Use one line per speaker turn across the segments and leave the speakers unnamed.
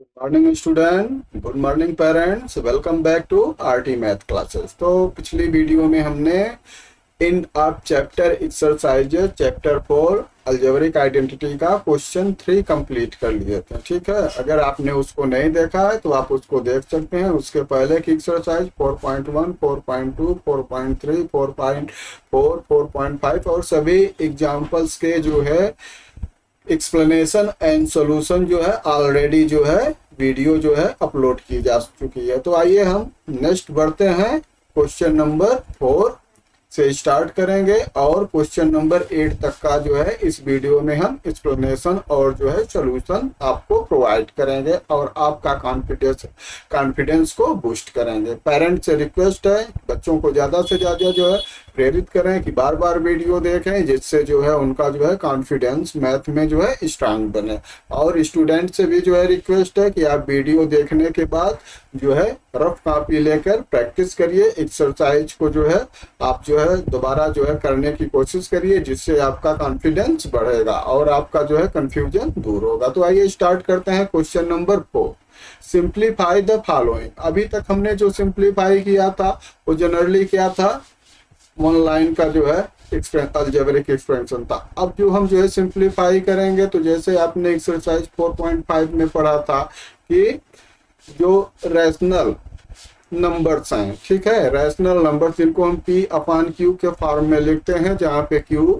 Morning student, good morning parents, welcome back to RT math classes. तो पिछली video में हमने इन आप chapter exercises chapter 4 algebraic identity का क्वेश्चन 3 कंप्लीट कर लिए थे। ठीक है, अगर आपने उसको नहीं देखा है तो आप उसको देख सकते हैं। उसके पहले की एक्सरसाइज 4.1, 4.2, 4.3, 4.4, 4.5 और सभी एग्जाम्पल्स के जो है एक्सप्लेनेशन एंड सॉल्यूशन जो है ऑलरेडी जो है वीडियो जो है अपलोड की जा चुकी है। तो आइए हम नेक्स्ट बढ़ते हैं, क्वेश्चन नंबर 4 से स्टार्ट करेंगे और क्वेश्चन नंबर 8 तक का जो है इस वीडियो में हम एक्सप्लेनेशन और जो है सॉल्यूशन आपको प्रोवाइड करेंगे और आपका कॉन्फिडेंस को बूस्ट करेंगे। पेरेंट्स से रिक्वेस्ट है बच्चों को ज़्यादा से ज़्यादा जो है प्रेरित करें कि बार बार वीडियो देखें, जिससे जो है उनका जो है कॉन्फिडेंस मैथ में जो है स्ट्रांग बने। और स्टूडेंट से भी जो है रिक्वेस्ट है कि आप वीडियो देखने के बाद जो है रफ कॉपी लेकर प्रैक्टिस करिए, एक्सरसाइज को जो है आप जो है दोबारा जो है करने की कोशिश करिए, जिससे आपका कॉन्फिडेंस बढ़ेगा और आपका जो है कंफ्यूजन दूर होगा। तो आइए स्टार्ट करते हैं question number 4। Simplify the following. अभी तक हमने जो सिंप्लीफाई किया था वो जनरली क्या था, वन लाइन का जो है अलजेब्रिक एक्सपेंशन था। अब जो हम जो है सिंप्लीफाई करेंगे, तो जैसे आपने एक्सरसाइज 4.5 में पढ़ा था कि जो रैशनल नंबर्स हैं, ठीक है, रैशनल नंबर्स जिनको हम P अपॉन Q के फॉर्म में लिखते हैं, जहाँ पे Q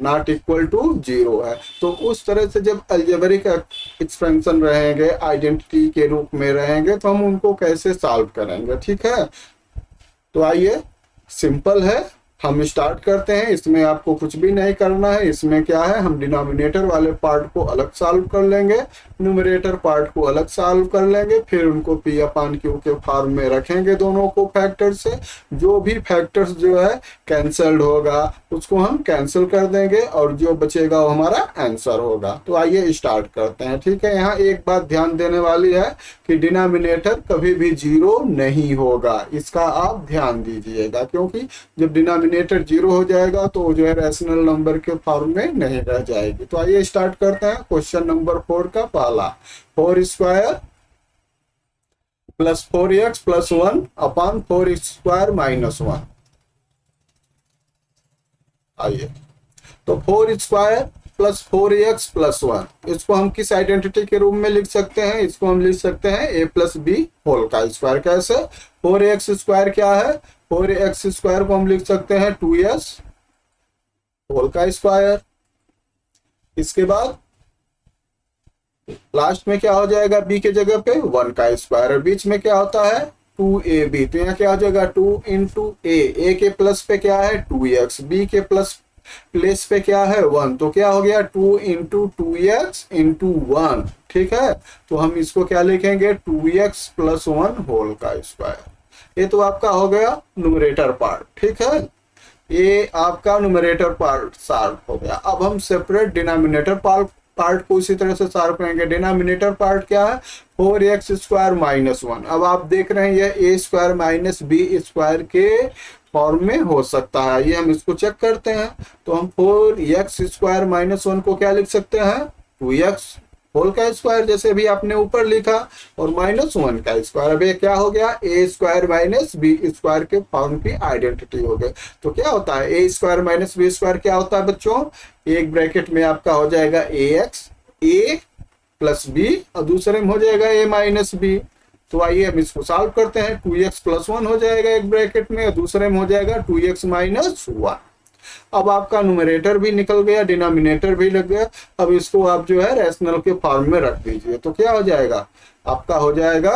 नॉट इक्वल टू 0 है। तो उस तरह से जब अलजेब्रिक एक्सपेंशन रहेंगे, आइडेंटिटी के रूप में रहेंगे, तो हम उनको कैसे सॉल्व करेंगे। ठीक है, तो आइए, सिंपल है, हम स्टार्ट करते हैं। इसमें आपको कुछ भी नहीं करना है। इसमें क्या है, हम डिनोमिनेटर वाले पार्ट को अलग सॉल्व कर लेंगे, न्यूमरेटर पार्ट को अलग सॉल्व कर लेंगे, फिर उनको P अपॉन Q के फॉर्म में रखेंगे दोनों को फैक्टर से। जो भी फैक्टर्स जो है कैंसल्ड होगा उसको हम कैंसिल कर देंगे और जो बचेगा वो हमारा आंसर होगा। तो आइए स्टार्ट करते हैं। ठीक है, यहाँ एक बात ध्यान देने वाली है कि डिनोमिनेटर कभी भी 0 नहीं होगा, इसका आप ध्यान दीजिएगा, क्योंकि जब डिनोमिनेटर 0 हो जाएगा तो जो है रैशनल नंबर के फॉर्म में नहीं रह जाएगी। तो आइए स्टार्ट करते हैं क्वेश्चन नंबर 4 का पहला। 4 square plus 4x plus 1 upon 4 square minus 1। आइए, तो 4 स्क्वायर प्लस 4x प्लस 1, इसको हम किस आइडेंटिटी के रूप में लिख सकते हैं? इसको हम लिख सकते हैं a प्लस बी होल का स्क्वायर। कैसे? 4x स्क्वायर क्या है? 4x स्क्वायर को हम लिख सकते हैं 2s होल का स्क्वायर। इसके बाद लास्ट में क्या हो जाएगा, b के जगह पे 1 का स्क्वायर, और बीच में क्या होता है 2ab। तो यहाँ क्या हो जाएगा 2 इंटू a के प्लस पे क्या है 2x, b के प्लेस पे क्या है 1, तो क्या हो गया 2 इंटू 2x इंटू 1। ठीक है, तो हम इसको क्या लिखेंगे 2x प्लस 1 होल का स्क्वायर। ये तो आपका हो गया न्यूमरेटर पार्ट। ठीक है, ये आपका न्यूमरेटर पार्ट सॉल्व हो गया। अब हम सेपरेट डिनोमिनेटर पार्ट को इसी तरह से सॉल्व करेंगे। डिनोमिनेटर पार्ट क्या है 4x स्क्वायर माइनस 1। अब आप देख रहे हैं ये a square minus B square के फॉर्म में हो सकता है, ये हम इसको चेक करते हैं। तो हम 4x स्क्वायर माइनस 1 को क्या लिख सकते हैं 2x होल का स्क्वायर, जैसे भी आपने ऊपर लिखा, और माइनस 1 का स्क्वायर। अब ये क्या हो गया a square minus B square के फॉर्म की आइडेंटिटी हो गई। तो क्या होता है a square minus B square क्या होता है बच्चों, एक ब्रैकेट में आपका हो जाएगा ax a प्लस b और दूसरे में हो जाएगा a माइनस b। तो आइए हम इसको सॉल्व करते हैं। 2x प्लस 1 हो जाएगा एक ब्रैकेट में, और दूसरे में हो जाएगा 2x माइनस 1। अब आपका न्यूमरेटर भी निकल गया, डिनोमिनेटर भी लग गया। अब इसको आप जो है रैशनल के फॉर्म में रख दीजिए, तो क्या हो जाएगा आपका हो जाएगा,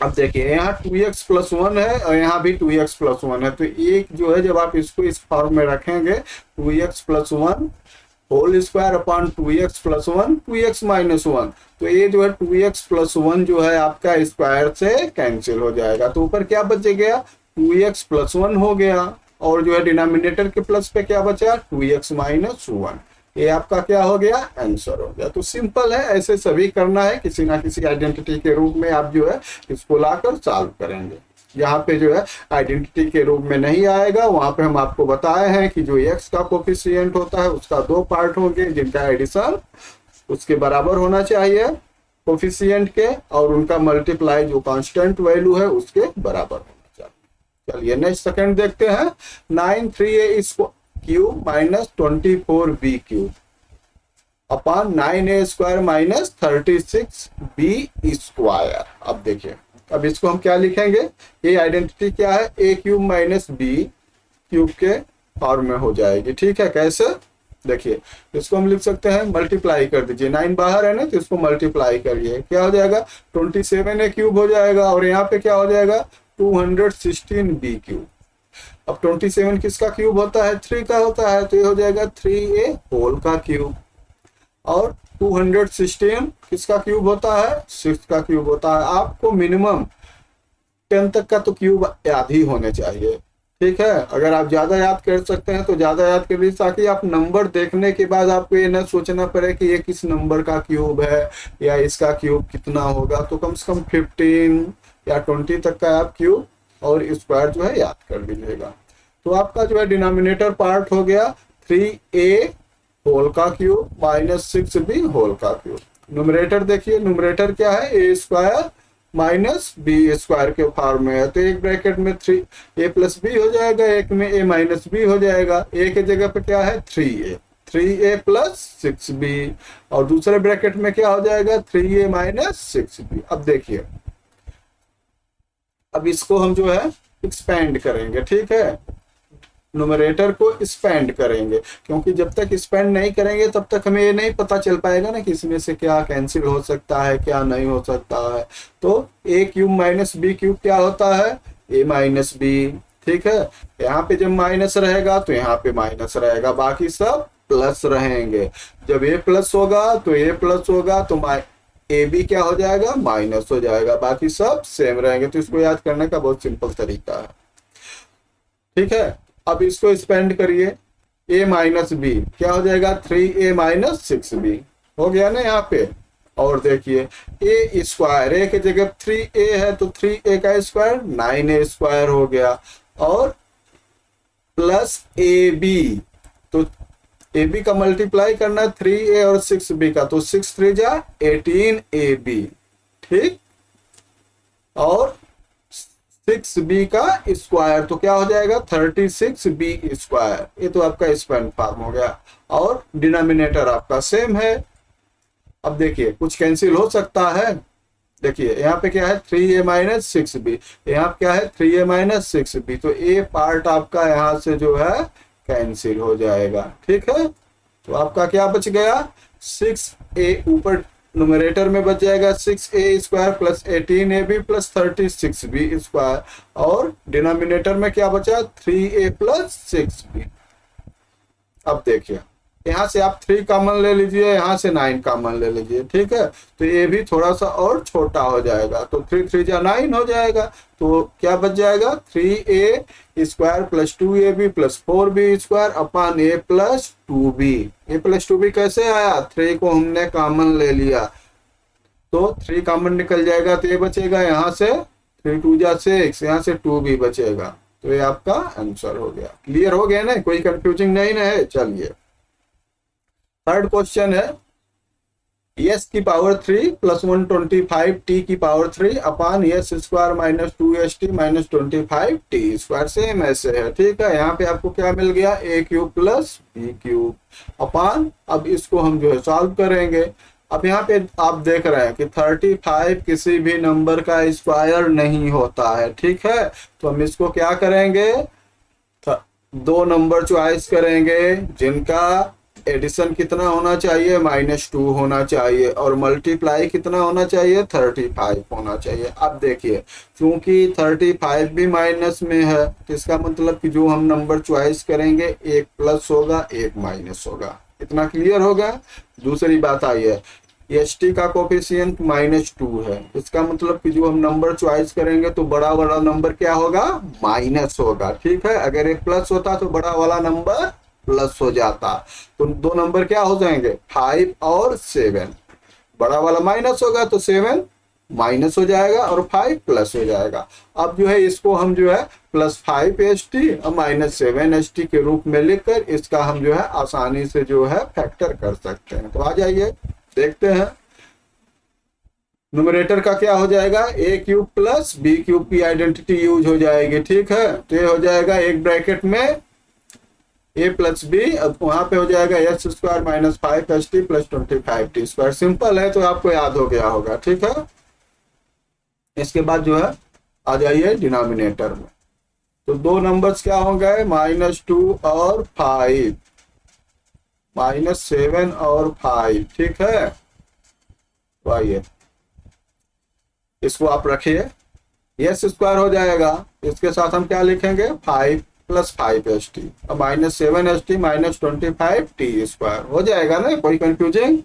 अब देखिए यहाँ 2x प्लस 1 है और यहाँ भी 2x प्लस 1 है। तो एक जो है जब आप इसको इस फॉर्म में रखेंगे 2x plus 1 whole square upon 2x plus 1 2x minus 1, तो ये जो है 2x प्लस 1 जो है आपका स्क्वायर से कैंसिल हो जाएगा। तो ऊपर क्या बच गया 2x प्लस 1 हो गया, और जो है डिनोमिनेटर के प्लस पे क्या बचा 2x माइनस 1। ये आपका क्या हो गया आंसर हो गया। तो सिंपल है, ऐसे सभी करना है, किसी ना किसी आइडेंटिटी के रूप में आप जो है इसको लाकर सॉल्व करेंगे। यहाँ पे जो है आइडेंटिटी के रूप में नहीं आएगा, वहां पे हम आपको बताए हैं कि जो x का कोफिशिएंट होता है उसका 2 पार्ट होंगे जिनका एडिशन उसके बराबर होना चाहिए। कोफिशिएंट के और उनका मल्टीप्लाई जो कांस्टेंट वैल्यू है उसके बराबर होना चाहिए। चलिए नेक्स्ट सेकंड देखते हैं। 9 3a cube minus 24b cube upon 9a square minus 36b square. अब देखिए, अब इसको हम क्या लिखेंगे, ये आइडेंटिटी क्या है, a cube minus b cube के फॉर्म में हो जाएगी। ठीक है, कैसे, देखिए इसको हम लिख सकते हैं, मल्टीप्लाई कर दीजिए, 9 बाहर है ना तो इसको मल्टीप्लाई करिए, क्या हो जाएगा 27a क्यूब हो जाएगा और यहाँ पे क्या हो जाएगा 216b क्यूब। अब 27 किसका क्यूब होता है, 3 का होता है, तो ये हो जाएगा 3a होल का क्यूब। और 216 किसका क्यूब होता है, 6 का क्यूब होता है। आपको मिनिमम 10 तक का तो क्यूब याद ही होने चाहिए। ठीक है, अगर आप ज्यादा याद कर सकते हैं तो ज्यादा याद कर लीजिए, ताकि आप नंबर देखने के बाद आपको ये न सोचना पड़े कि ये किस नंबर का क्यूब है या इसका क्यूब कितना होगा। तो कम से कम 15 या 20 तक का आप क्यूब और स्क्वायर जो है याद कर लीजिएगा। तो आपका जो है डिनोमिनेटर पार्ट हो गया 3a होल का क्यूब माइनस 6b होल का क्यूब। न्यूमरेटर देखिए, न्यूमरेटर क्या है, a square minus B square के फॉर्म में है, तो एक ब्रैकेट में 3a प्लस बी हो जाएगा, एक में a माइनस बी हो जाएगा। a के जगह पे क्या है 3a प्लस 6b और दूसरे ब्रैकेट में क्या हो जाएगा 3a माइनस 6b। अब देखिए, अब इसको हम जो है एक्सपेंड करेंगे। ठीक है, न्यूमरेटर को एक्सपेंड करेंगे, क्योंकि जब तक एक्सपेंड नहीं करेंगे तब तक हमें ये नहीं पता चल पाएगा ना कि इसमें से क्या कैंसिल हो सकता है क्या नहीं हो सकता है। तो a cube minus B cube क्या होता है, a माइनस बी। ठीक है, यहाँ पे जब माइनस रहेगा तो यहाँ पे माइनस रहेगा, बाकी सब प्लस रहेंगे। जब a प्लस होगा तो a प्लस होगा तो ए बी क्या हो जाएगा माइनस हो जाएगा, बाकी सब सेम रहेंगे। तो इसको याद करने का बहुत सिंपल तरीका है। ठीक है, अब इसको एक्सपेंड करिए, a माइनस बी क्या हो जाएगा 3a माइनस 6b हो गया ना यहाँ पे। और देखिए a स्क्वायर, a की जगह 3a है तो 3a का स्क्वायर 9a स्क्वायर हो गया, और प्लस ab, तो ab का मल्टीप्लाई करना 3a और 6b का, तो 6 3 जा 18ab। ठीक, और 6b का स्क्वायर तो क्या हो जाएगा 36b स्क्वायर। ये तो आपका एक्सपेंड फॉर्म हो गया, और डिनोमिनेटर आपका सेम है। अब देखिए कुछ कैंसिल हो सकता है, देखिए यहाँ पे क्या है 3a माइनस 6b, यहाँ क्या है 3a माइनस 6b, तो a पार्ट आपका यहाँ से जो है कैंसिल हो जाएगा। ठीक है, तो आपका क्या बच गया 6a, ऊपर न्यूमरेटर में बच जाएगा 6a square plus 18ab plus 36b square, और डिनोमिनेटर में क्या बचा 3a प्लस 6b। अब देखिए यहाँ से आप 3 कॉमन ले लीजिए, यहाँ से 9 कॉमन ले लीजिए। ठीक है, तो ये भी थोड़ा सा और छोटा हो जाएगा, तो 3 3 जा 9 हो जाएगा, तो क्या बच जाएगा 3a square plus 2ab plus 4b square upon a plus 2b। a plus 2b कैसे आया, 3 को हमने कॉमन ले लिया तो 3 कॉमन निकल जाएगा, तो ये बचेगा यहाँ से 3 2 जा 6, यहाँ से 2b बचेगा। तो ये आपका आंसर हो गया। क्लियर हो गया ना, कोई कंफ्यूजिंग नहीं ना है। चलिए थर्ड क्वेश्चन है, s की पावर 3 प्लस 125 t की power 3 upon s square minus 2st minus 25 t square, same ऐसे है। ठीक है, यहाँ पे आपको क्या मिल गया a cube plus b cube upon, अब इसको हम जो है सॉल्व करेंगे। अब यहाँ पे आप देख रहे हैं कि 35 किसी भी नंबर का स्क्वायर नहीं होता है। ठीक है, तो हम इसको क्या करेंगे, 2 नंबर चॉइस करेंगे जिनका एडिशन कितना होना चाहिए -2 होना चाहिए, और मल्टीप्लाई कितना होना चाहिए 35 होना चाहिए। अब देखिए क्योंकि 35 भी माइनस में है, तो इसका मतलब कि जो हम नंबर चॉइस करेंगे एक प्लस होगा एक माइनस होगा। इतना क्लियर होगा। दूसरी बात आई है एस का कोफिशिएंट -2 है, इसका मतलब कि जो हम नंबर चॉइस करेंगे तो बड़ा वाला नंबर क्या होगा माइनस होगा। ठीक है, अगर एक प्लस होता तो बड़ा वाला नंबर प्लस हो जाता, तो 2 नंबर क्या हो जाएंगे 5 और 7, बड़ा वाला माइनस होगा तो 7 माइनस हो जाएगा और 5 प्लस हो जाएगा। अब जो है इसको हम जो है +5 ST और -7 ST के रूप में लिखकर इसका हम जो है आसानी से जो है फैक्टर कर सकते हैं। तो आ जाइए देखते हैं। न्यूमरेटर का क्या हो जाएगा, ए क्यूब प्लस बी क्यूब की आइडेंटिटी यूज हो जाएगी, ठीक है। तो ये हो जाएगा एक ब्रैकेट में ए प्लस बी, अब वहां पे हो जाएगा S square minus 5st plus 25t square. Simple है तो आपको याद हो गया होगा, ठीक है। इसके बाद जो है आ जाइए डिनोमिनेटर में, तो दो नंबर्स क्या हो गए, -2 और 5, -7 और 5, ठीक है। तो आइए इसको आप रखिए, एस स्क्वायर हो जाएगा, इसके साथ हम क्या लिखेंगे 5 + 5st और -7st माइनस 25t स्क्वायर हो जाएगा ना, कोई कंफ्यूजिंग।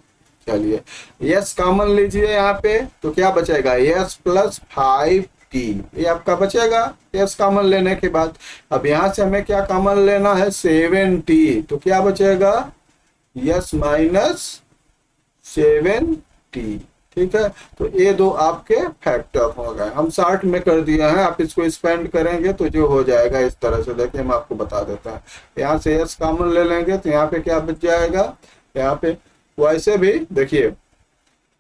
चलिए यस कॉमन लीजिए यहाँ पे, तो क्या बचेगा यस + 5t, ये आपका बचेगा यस कॉमन लेने के बाद। अब यहाँ से हमें क्या कॉमन लेना है 7t, तो क्या बचेगा यस -7t, ठीक है। तो ये दो आपके फैक्टर हो गए, हम 60 में कर दिए हैं, आप इसको स्पेंड करेंगे तो जो हो जाएगा इस तरह से। देखिए मैं आपको बता देता हूँ, यहाँ से एस कॉमन ले लेंगे तो यहाँ पे क्या बच जाएगा, यहाँ पे वैसे भी देखिए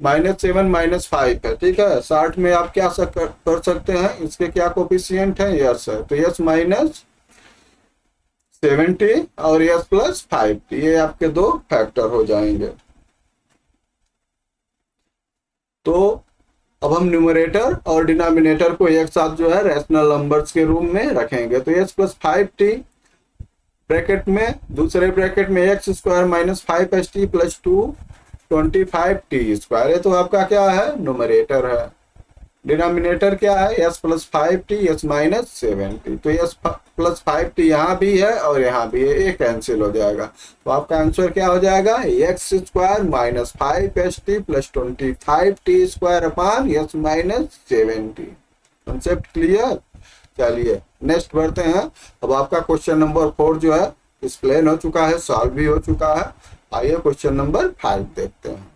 -7 - 5 है, ठीक है। 60 में आप क्या कर सकते हैं, इसके क्या कोफिशिएंट है, यस है, तो यस -70 और यस + 5t, ये आपके दो फैक्टर हो जाएंगे। तो अब हम न्यूमरेटर और डिनोमिनेटर को एक साथ जो है रैशनल नंबर्स के रूप में रखेंगे, तो s + 5t ब्रैकेट में, दूसरे ब्रैकेट में x square minus 5st plus 25t square, ये तो आपका क्या है न्यूमरेटर है। डिनोमिनेटर क्या है s + 5t s -7t, तो s + 5t यहाँ भी है और यहाँ भी है, ये कैंसिल हो जाएगा। तो आपका आंसर क्या हो जाएगा x square minus 5st plus 25t square upon s -7t। Concept clear. चलिए नेक्स्ट बढ़ते हैं। अब आपका क्वेश्चन नंबर 4 जो है एक्सप्लेन हो चुका है, सॉल्व भी हो चुका है। आइए क्वेश्चन नंबर 5 देखते हैं।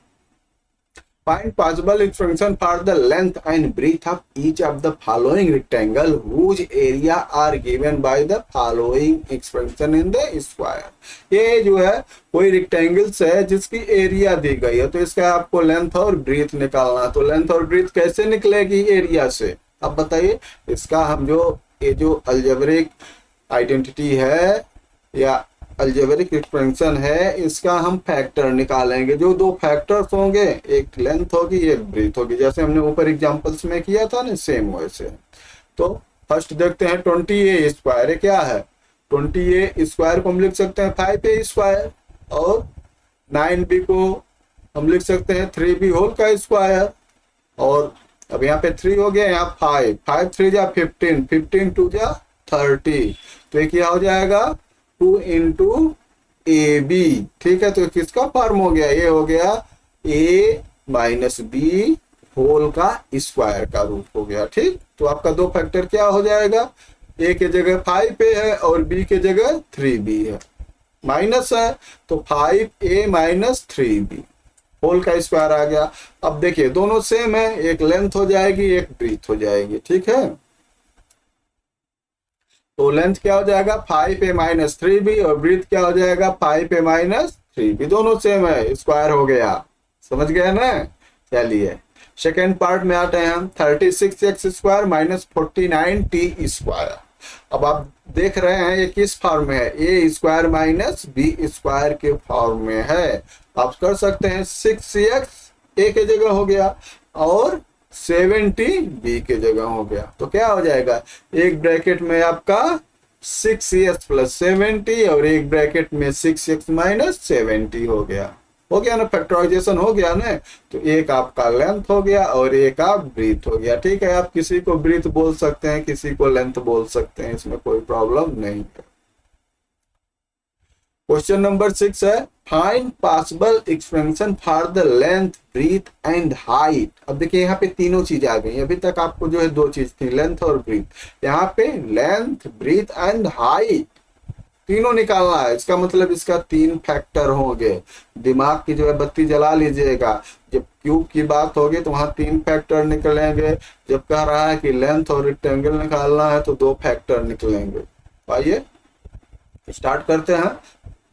Find possible expression for the length and breadth of each of the following rectangle whose area are given by the following expression in the square। ये जो है कोई रेक्टेंगल्स है जिसकी एरिया दी गई है, तो इसका आपको लेंथ और ब्रीथ निकालना। तो लेंथ और ब्रीथ कैसे निकलेगी एरिया से, अब बताइए। इसका हम जो ये जो अलजेब्रिक आइडेंटिटी है या अलजेब्रिक एक्सपेंशन है, इसका हम फैक्टर निकालेंगे। जो दो फैक्टर्स होंगे, एक लेंथ होगी एक ब्रीथ होगी, जैसे हमने ऊपर एग्जांपल्स में किया था ना, सेम वैसे। तो फर्स्ट देखते हैं 20a स्क्वायर, ये क्या है 20a स्क्वायर को हम लिख सकते हैं 5a स्क्वायर, और 9b को हम लिख सकते हैं 3b होल का स्क्वायर। और अब यहाँ पे 3 हो गया, यहाँ 5, 5 3 जा 15, 15 2 जा 30, तो ये क्या हो जाएगा 2 × AB, ठीक है। तो किसका फॉर्म हो गया, ये हो गया a - b होल का स्क्वायर का रूप हो गया, ठीक। तो आपका दो फैक्टर क्या हो जाएगा, a के जगह 5a है और b के जगह 3b है, माइनस है तो 5a - 3b होल का स्क्वायर आ गया। अब देखिए दोनों सेम है, एक लेंथ हो जाएगी एक ब्रीथ हो जाएगी, ठीक है। तो लेंथ क्या हो जाएगा 5a - 3b और ब्रीथ क्या हो जाएगा 5a - 3b, दोनों सेम है, स्क्वायर हो गया, समझ गए ना। चलिए सेकेंड पार्ट में आते हैं हम। 36x square minus 49t square. अब आप देख रहे हैं ये किस फॉर्म में है, ए स्क्वायर माइनस बी स्क्वायर के फॉर्म में है। आप कर सकते हैं 6x ए के जगह हो गया और 70 बी के जगह हो गया, तो क्या हो जाएगा एक ब्रैकेट में आपका 6x + 70 और एक ब्रैकेट में 6x - 70 हो गया ना, फैक्टराइजेशन हो गया ना। तो एक आपका लेंथ हो गया और एक आप ब्रीथ हो गया, ठीक है। आप किसी को ब्रीथ बोल सकते हैं, किसी को लेंथ बोल सकते हैं, इसमें कोई प्रॉब्लम नहीं है। क्वेश्चन नंबर 6 है find possible expansion for the length breadth and height. अब देखिए यहाँ पे तीनों चीज आ गई, अभी तक आपको जो है दो चीज थी लेंथ और ब्रीथ, यहाँ पे लेंथ ब्रीथ एंड हाइट तीनों निकालना है। इसका मतलब इसका 3 फैक्टर होंगे। दिमाग की जो है बत्ती जला लीजिएगा, जब क्यूब की बात होगी तो वहां 3 फैक्टर निकलेंगे, जब कह रहा है कि लेंथ और रेक्टेंगल निकालना है तो 2 फैक्टर निकलेंगे। आइए स्टार्ट करते हैं।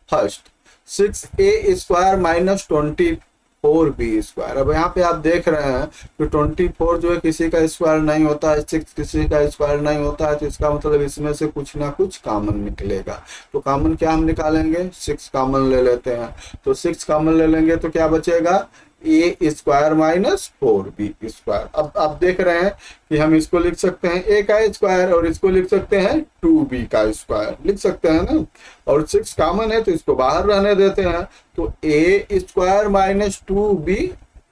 First 6a square minus 20 4b²। अब यहाँ पे आप देख रहे हैं कि 24 जो है किसी का स्क्वायर नहीं होता है, 6 किसी का स्क्वायर नहीं होता है, तो इसका मतलब इसमें से कुछ ना कुछ कॉमन निकलेगा। तो कॉमन क्या हम निकालेंगे, 6 कॉमन ले लेते हैं। तो 6 कॉमन ले लेंगे तो क्या बचेगा, a² माइनस 4b²। अब आप देख रहे हैं कि हम इसको लिख सकते हैं a का स्क्वायर और इसको लिख सकते हैं 2b का स्क्वायर, लिख सकते हैं ना। और 6 कॉमन है तो इसको बाहर रहने देते हैं, तो a² माइनस 2b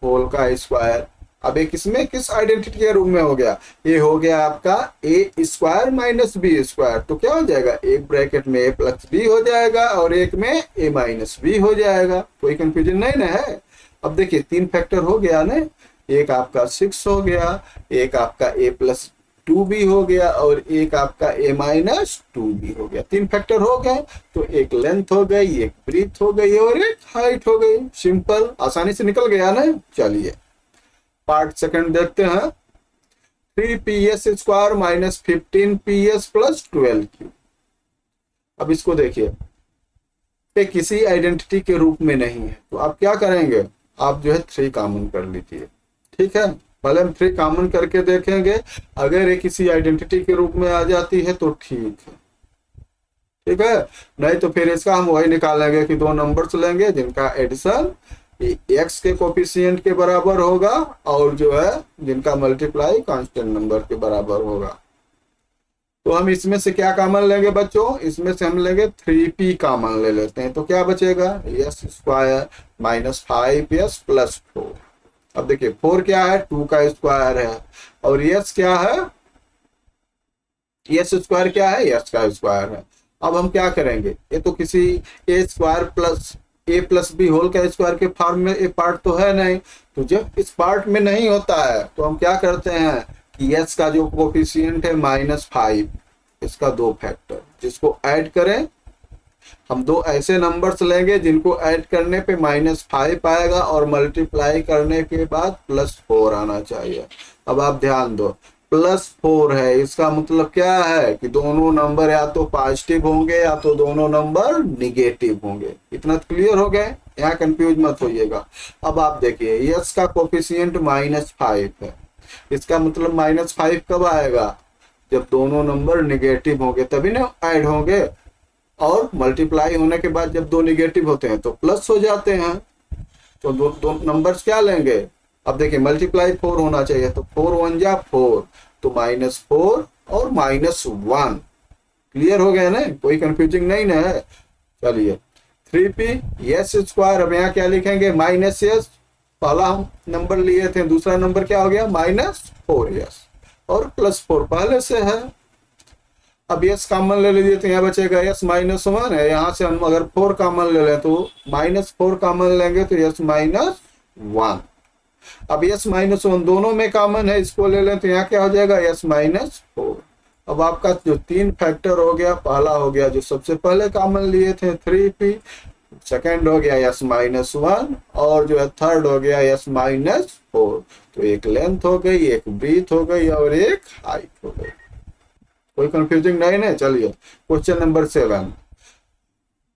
होल का स्क्वायर। अब एक इसमें किस आइडेंटिटी के रूप में हो गया, ये हो गया आपका a² माइनस b²। तो क्या हो जाएगा, एक ब्रैकेट में a प्लस b हो जाएगा और एक में a माइनस b हो जाएगा। कोई कंफ्यूजन नहीं ना है। अब देखिए 3 फैक्टर हो गया ना, एक आपका 6 हो गया, एक आपका a प्लस 2b हो गया और एक आपका a माइनस 2b हो गया। 3 फैक्टर हो गए, तो एक लेंथ हो गई, एक ब्रीथ हो गई और एक हाइट हो गई। सिंपल, आसानी से निकल गया ना। चलिए पार्ट सेकंड देखते हैं। 3ps² minus 15ps plus 12q। अब इसको देखिए, ये किसी आइडेंटिटी के रूप में नहीं है, तो आप क्या करेंगे, आप जो है 3 कॉमन कर लीजिए। ठीक है, पहले हम 3 कॉमन करके देखेंगे, अगर ये किसी आइडेंटिटी के रूप में आ जाती है तो ठीक है, ठीक है। नहीं तो फिर इसका हम वही निकालेंगे कि 2 नंबर्स लेंगे जिनका एडिशन x के कोफिशिएंट के बराबर होगा और जो है जिनका मल्टीप्लाई कांस्टेंट नंबर के बराबर होगा। तो हम इसमें से क्या कॉमन लेंगे बच्चों, इसमें से हम लेंगे 3p कॉमन ले लेते हैं। तो क्या बचेगा, s² माइनस 5s प्लस 4। अब देखिए 4 क्या है, 2 का स्क्वायर है और s क्या है, s² क्या है, s का स्क्वायर है। अब हम क्या करेंगे, ये तो किसी a² plus a plus b whole का स्क्वायर के फॉर्म में ये पार्ट तो है नहीं। तो जब इस पार्ट में नहीं होता है तो हम क्या करते हैं कि s का जो कोफिशिएंट है -5, इसका 2 फैक्टर, जिसको ऐड करें हम 2 ऐसे नंबर्स लेंगे जिनको ऐड करने पे -5 आएगा और मल्टीप्लाई करने के बाद +4 आना चाहिए। अब आप ध्यान दो, +4 है, इसका मतलब क्या है कि दोनों नंबर या तो पॉजिटिव होंगे या तो दोनों नंबर निगेटिव होंगे। इतना क्लियर हो गए, यहाँ कंफ्यूज मत होइएगा। अब आप देखिए s का कोफिशिएंट -5 है, इसका मतलब -5 कब आएगा, जब दोनों नंबर निगेटिव होंगे तभी ना ऐड होंगे, और मल्टीप्लाई होने के बाद जब 2 निगेटिव होते हैं तो प्लस हो जाते हैं। तो दो नंबर्स क्या लेंगे, अब देखिए मल्टीप्लाई 4 होना चाहिए, तो 4 1 जा 4, तो -4 और -1। क्लियर हो गया ना, कोई कंफ्यूजिंग नहीं ना है। चलिए 3p s², अब यहाँ क्या लिखेंगे, -s, पहला हम नंबर लिए थे, दूसरा नंबर क्या हो गया -4s और +4 पहले से है। अब s कॉमन ले लीजिए तो यहाँ बचेगा s -1 है, यहाँ से हम अगर 4 कॉमन ले लें तो -4 कॉमन लेंगे तो s -1। अब s -1 दोनों में कॉमन है, इसको ले लें तो यहाँ क्या हो जाएगा s -4। अब आपका जो 3 फैक्टर हो गया, पहला हो गया जो सबसे पहले कॉमन लिए थे 3p, सेकंड हो गया s -1 और जो है थर्ड हो गया s -4। तो एक लेंथ हो गई, एक ब्रीथ हो गई और एक हाइट हो गई। कोई कंफ्यूजिंग नहीं है। चलिए question number 7।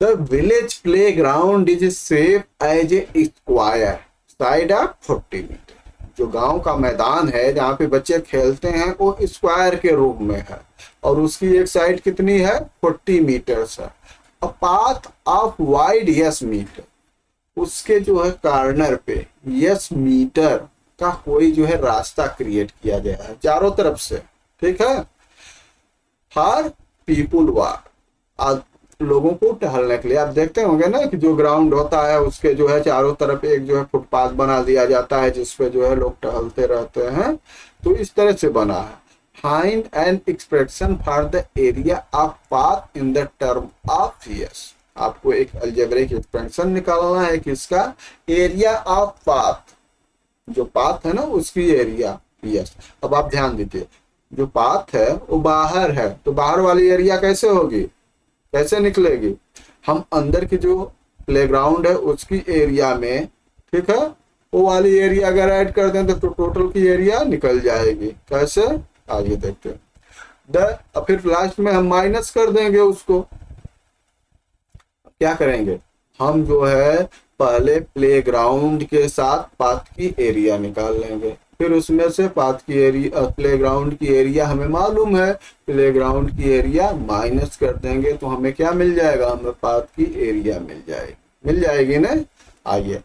The village playground is shape as a square side of 40 meter. जो गांव का मैदान है जहाँ पे बच्चे खेलते हैं वो स्क्वायर के रूप में है और उसकी एक साइड कितनी है, 40 मीटर्स है। A path of wide x meter, उसके जो है कॉर्नर पे यस मीटर का कोई जो है रास्ता क्रिएट किया गया है चारों तरफ से, ठीक है। फॉर पीपुल वॉक, लोगों को टहलने के लिए। आप देखते होंगे ना कि जो ग्राउंड होता है उसके जो है चारों तरफ एक जो है फुटपाथ बना दिया जाता है जिसपे जो है लोग टहलते रहते हैं, तो इस तरह से बना है। Find an expression for the area of path in the term of yes. आपको एक अलजेब्रिक एक्सप्रेशन निकालना है कि इसका एरिया ऑफ पाथ, जो पाथ है ना उसकी एरिया यस। अब आप ध्यान दीजिए, जो पाथ है वो बाहर है, तो बाहर वाली एरिया कैसे होगी, कैसे निकलेगी, हम अंदर की जो प्लेग्राउंड है उसकी एरिया में, ठीक है, वो वाली एरिया अगर ऐड कर दें तो टोटल की एरिया निकल जाएगी। कैसे, आगे देखते हैं। फिर लास्ट में हम माइनस कर देंगे उसको। क्या करेंगे, हम जो है पहले प्लेग्राउंड के साथ पाथ की एरिया निकाल लेंगे, फिर उसमें से पाथ की एरिया, प्लेग्राउंड की एरिया हमें मालूम है, प्लेग्राउंड की एरिया माइनस कर देंगे तो हमें क्या मिल जाएगा, हमें पाथ की एरिया मिल जाएगी ना। आइए,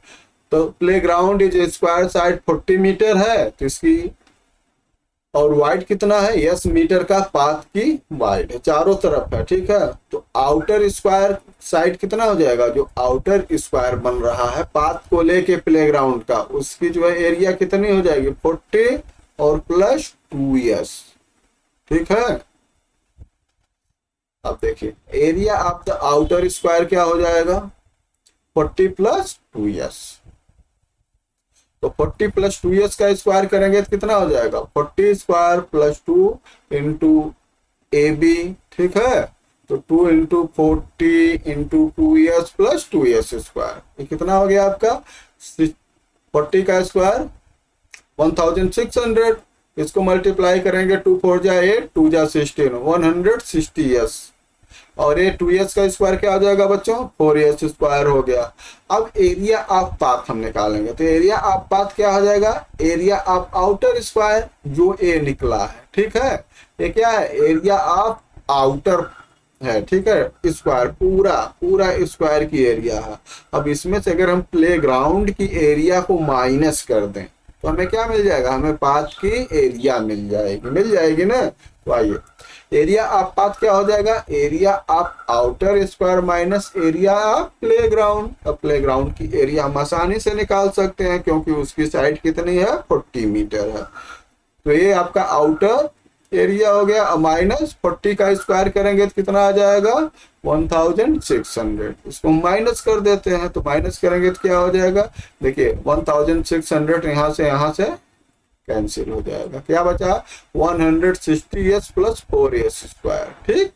तो playground is square side 40 meter है, तो इसकी और वाइड कितना है, यस मीटर का पाथ की वाइड है, चारों तरफ है, ठीक है। तो आउटर स्क्वायर साइड कितना हो जाएगा, जो आउटर स्क्वायर बन रहा है पाथ को लेके प्लेग्राउंड का, उसकी जो है एरिया कितनी हो जाएगी 40 और प्लस 2s, ठीक है। अब देखिए area of the outer square क्या हो जाएगा 40 प्लस 2s, तो 40 प्लस 2s का स्क्वायर करेंगे तो कितना हो जाएगा 40 स्क्वायर प्लस 2 इंटू AB, ठीक है। तो 2 into 40 into 2s plus 2s square, ये कितना हो गया आपका 40 का स्क्वायर 1600, इसको मल्टीप्लाई करेंगे 2 4 जा 8 2 जा 16 160s, और ये 2s का स्क्वायर क्या हो जाएगा बच्चों 4s स्क्वायर हो गया। अब एरिया ऑफ पाथ हम निकालेंगे, तो एरिया ऑफ पाथ क्या हो जाएगा, एरिया ऑफ आउटर स्क्वायर जो ए निकला है, ठीक है। ये क्या है, एरिया ऑफ आउटर है, ठीक है, स्क्वायर पूरा स्क्वायर की एरिया है। अब इसमें से अगर हम प्लेग्राउंड की एरिया को माइनस कर दें तो हमें क्या मिल जाएगा, हमें पाथ की एरिया मिल जाएगी ना। तो आइए, एरिया ऑफ पाथ क्या हो जाएगा, area of outer square minus area of playground. अब प्लेग्राउंड की एरिया हम आसानी से निकाल सकते हैं क्योंकि उसकी साइड कितनी है 40 मीटर है, तो ये आपका आउटर एरिया हो गया, माइनस 40 का स्क्वायर करेंगे तो कितना आ जाएगा 1600, इसको माइनस कर देते हैं, तो माइनस करेंगे तो क्या हो जाएगा, देखिए 1600 यहाँ से कैंसिल हो जाएगा, क्या बचा 160s प्लस 4s स्क्वायर, ठीक।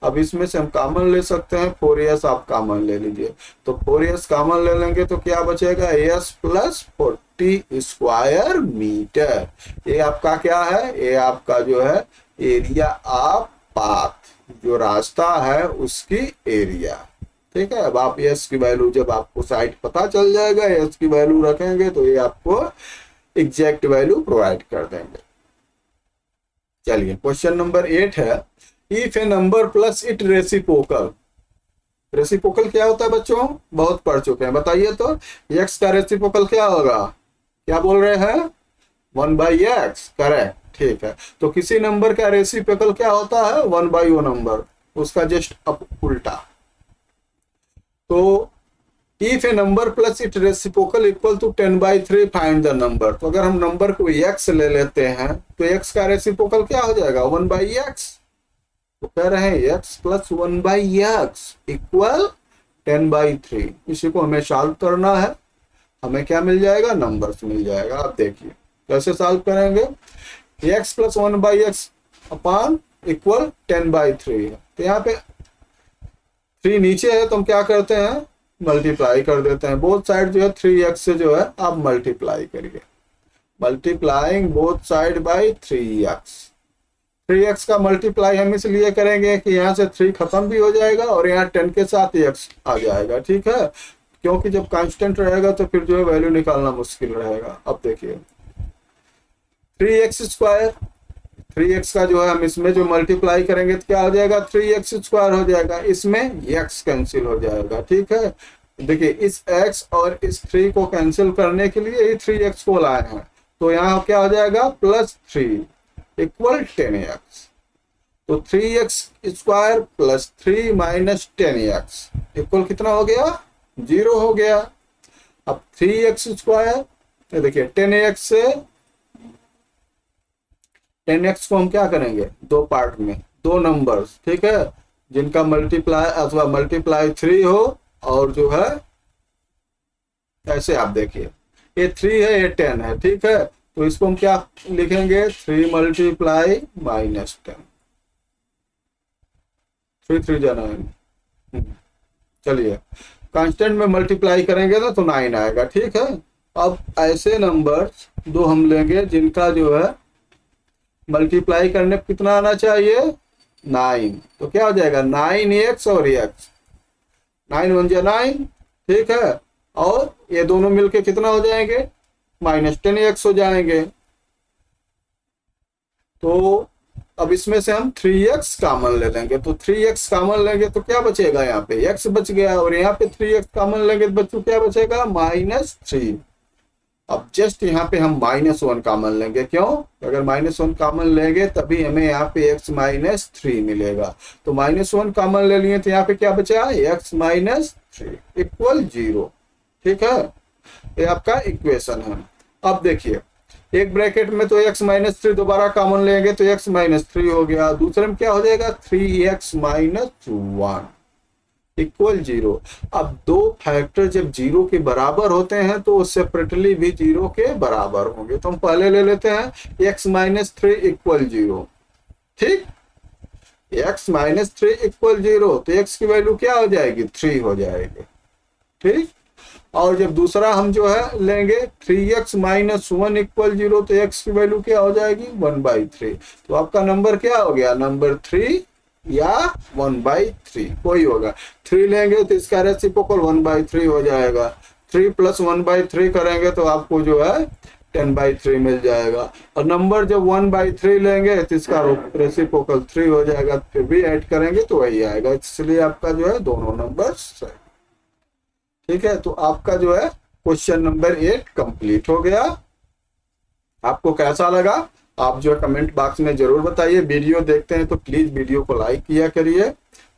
अब इसमें से हम कॉमन ले सकते हैं, 4s आप कॉमन ले लीजिए, तो 4s कॉमन ले लेंगे तो क्या बचेगा s प्लस 40 स्क्वायर मीटर। ये आपका क्या है, ये आपका जो है एरिया ऑफ पाथ, जो रास्ता है उसकी एरिया, ठीक है। अब आप s की वैल्यू, जब आपको साइड पता चल जाएगा s की वैल्यू रखेंगे तो ये आपको एग्जैक्ट वैल्यू प्रोवाइड कर देंगे। चलिए क्वेश्चन नंबर 8 है, if a number plus it reciprocal. Reciprocal क्या होता है बच्चों, बहुत पढ़ चुके हैं, बताइए तो x का रेसिप्रोकल क्या होगा, क्या बोल रहे हैं 1/x, करेक्ट, ठीक है। तो किसी नंबर का रेसिप्रोकल क्या होता है 1/o नंबर, उसका जस्ट उल्टा। तो if a number plus it reciprocal equal to 10/3 find the number. तो अगर हम नंबर को x ले लेते हैं तो x का रेसिप्रोकल क्या हो जाएगा 1/x, तो कह रहे हैं x प्लस 1/x इक्वल 10/3। इसी को हमें सॉल्व करना है, हमें क्या मिल जाएगा, नंबर्स मिल जाएगा। आप देखिए कैसे सॉल्व करेंगे, x plus 1/x upon equal 10/3 है, तो यहाँ पे 3 नीचे है तो हम क्या करते हैं मल्टीप्लाई कर देते हैं, बोथ साइड जो है 3x से जो है आप मल्टीप्लाई करिए, multiplying both side by 3x का मल्टीप्लाई हम इसलिए करेंगे कि यहाँ से 3 खत्म भी हो जाएगा और यहाँ 10 के साथ x आ जाएगा, ठीक है, क्योंकि जब कांस्टेंट रहेगा तो फिर जो है वैल्यू निकालना मुश्किल रहेगा। अब देखिए 3x स्क्वायर, 3x का जो है हम इसमें जो मल्टीप्लाई करेंगे तो क्या हो जाएगा 3x स्क्वायर हो जाएगा, इसमें x कैंसिल हो जाएगा, ठीक है। देखिए इस x और इस 3 को कैंसिल करने के लिए 3x को लाए हैं, तो यहाँ क्या हो जाएगा +3 इक्वल 10x, तो 3x square plus 3 minus 10x equal कितना हो गया 0 हो गया। अब 3x स्क्वायर, देखिए 10x से 10x को हम क्या करेंगे दो पार्ट में, दो नंबर्स, ठीक है, जिनका मल्टीप्लाई अथवा मल्टीप्लाई 3 हो, और जो है ऐसे आप देखिए ये 3 है ये 10 है, ठीक है, तो इसको हम क्या लिखेंगे 3 मल्टीप्लाई -10, 3 3 जा 9। चलिए कांस्टेंट में मल्टीप्लाई करेंगे ना तो 9 आएगा, ठीक है। अब ऐसे नंबर्स दो हम लेंगे जिनका जो है मल्टीप्लाई करने पर कितना आना चाहिए 9, तो क्या हो जाएगा 9x और x, 9 1 जा 9, ठीक है, और ये दोनों मिलके कितना हो जाएंगे, -10x हो जाएंगे। तो अब इसमें से हम 3x कॉमन ले लेंगे, तो 3x कॉमन लेंगे तो क्या बचेगा, यहाँ पे x बच गया, और यहाँ पे 3x कॉमन लेंगे तो बच्चों क्या बचेगा, -3। अब जस्ट यहाँ पे हम -1 कॉमन लेंगे, क्यों, अगर -1 कॉमन लेंगे तभी हमें यहाँ पे x -3 मिलेगा। तो -1 कॉमन ले लिए तो यहाँ पे क्या बचा, x -3 इक्वल 0। ठीक है, ये आपका इक्वेशन है। अब देखिए एक ब्रैकेट में तो x -3 दोबारा कॉमन लेंगे तो x -3 हो गया, दूसरे में क्या हो जाएगा, 3x -1 इक्वल 0। अब दो फैक्टर जब 0 के बराबर होते हैं तो सेपरेटली भी 0 के बराबर होंगे। तो हम पहले ले लेते हैं x -3 इक्वल 0। ठीक, x -3 इक्वल 0, तो x की वैल्यू क्या हो जाएगी, 3 हो जाएगी। ठीक, और जब दूसरा हम जो है लेंगे 3x -1 इक्वल 0, तो x की वैल्यू क्या हो जाएगी, 1/3। तो आपका नंबर क्या हो गया, नंबर 3 या 1/3 कोई होगा। 3 लेंगे तो इसका रेसिप्रोकल 1/3 हो जाएगा। 3 + 1/3 करेंगे तो आपको जो है 10/3 मिल जाएगा। और नंबर जब 1/3 लेंगे तो इसका रेसिप्रोकल 3 हो जाएगा, फिर भी ऐड करेंगे तो वही आएगा। इसलिए आपका जो है दोनों नंबर सही। ठीक है, तो आपका जो है क्वेश्चन नंबर 8 कंप्लीट हो गया। आपको कैसा लगा आप जो है कमेंट बॉक्स में जरूर बताइए। वीडियो देखते हैं तो प्लीज वीडियो को लाइक किया करिए,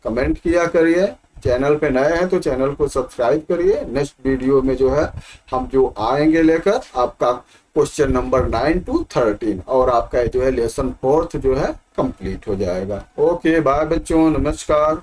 कमेंट किया करिए। चैनल पे नए हैं तो चैनल को सब्सक्राइब करिए। नेक्स्ट वीडियो में जो है हम जो आएंगे लेकर आपका क्वेश्चन नंबर 9 to 13 और आपका जो है लेसन 4 जो है कंप्लीट हो जाएगा। ओके बाय बच्चों, नमस्कार।